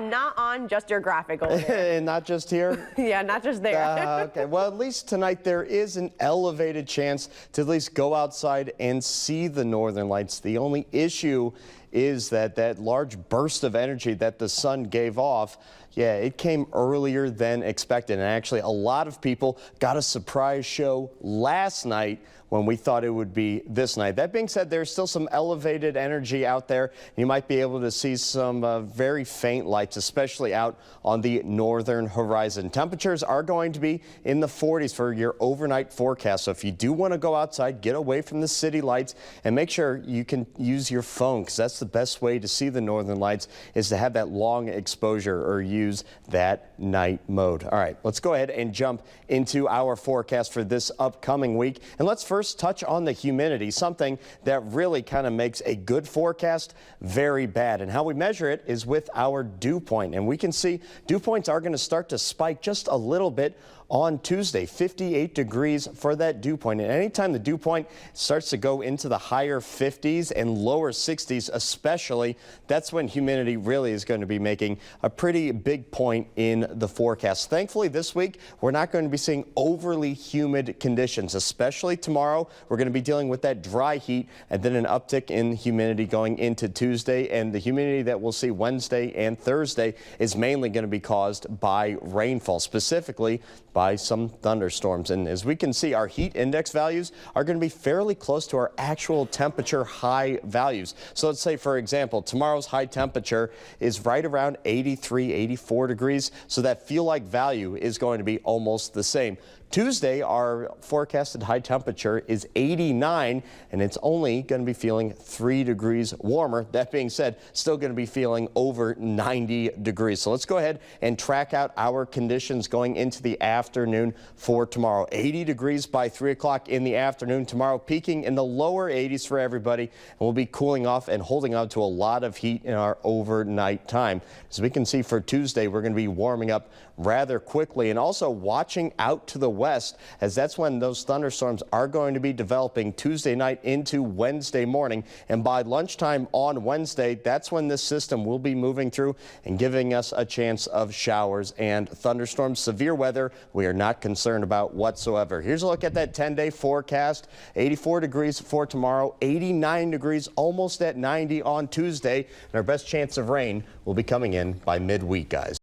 and not on just your graphic over there. And not just here? Yeah, not just there. Okay, well, at least tonight there is an elevated chance to at least go outside and see the northern lights. The only issue is that large burst of energy that the sun gave off, yeah, it came earlier than expected. And actually, a lot of people got a surprise show last night when we thought it would be this night. That being said, there's still some elevated energy out there. You might be able to see some very faint lights, especially out on the northern horizon. Temperatures are going to be in the 40s for your overnight forecast. So if you do want to go outside, get away from the city lights and make sure you can use your phone, because that's the best way to see the northern lights, is to have that long exposure or use that night mode. All right, let's go ahead and jump into our forecast for this upcoming week. And let's first touch on the humidity, something that really kind of makes a good forecast very bad. And how we measure it is with our dew point. And we can see dew points are going to start to spike just a little bit on Tuesday, 58 degrees for that dew point. And anytime the dew point starts to go into the higher 50s and lower 60s especially, that's when humidity really is going to be making a pretty big point in the forecast. Thankfully, this week, we're not going to be seeing overly humid conditions, especially tomorrow. We're going to be dealing with that dry heat and then an uptick in humidity going into Tuesday. And the humidity that we'll see Wednesday and Thursday is mainly going to be caused by rainfall, specifically by some thunderstorms. And as we can see, our heat index values are going to be fairly close to our actual temperature high values. So let's say, for example, tomorrow's high temperature is right around 83, 84 degrees. So that feel like value is going to be almost the same. Tuesday, our forecasted high temperature is 89, and it's only going to be feeling 3 degrees warmer. That being said, still going to be feeling over 90 degrees. So let's go ahead and track out our conditions going into the afternoon for tomorrow. 80 degrees by 3 o'clock in the afternoon tomorrow, peaking in the lower 80s for everybody, and we'll be cooling off and holding on to a lot of heat in our overnight time. As we can see for Tuesday, we're going to be warming up rather quickly, and also watching out to the west, as that's when those thunderstorms are going to be developing Tuesday night into Wednesday morning. And by lunchtime on Wednesday, that's when this system will be moving through and giving us a chance of showers and thunderstorms. Severe weather we are not concerned about whatsoever. Here's a look at that 10-day forecast. 84 degrees for tomorrow, 89 degrees, almost at 90 on Tuesday. And our best chance of rain will be coming in by midweek, guys.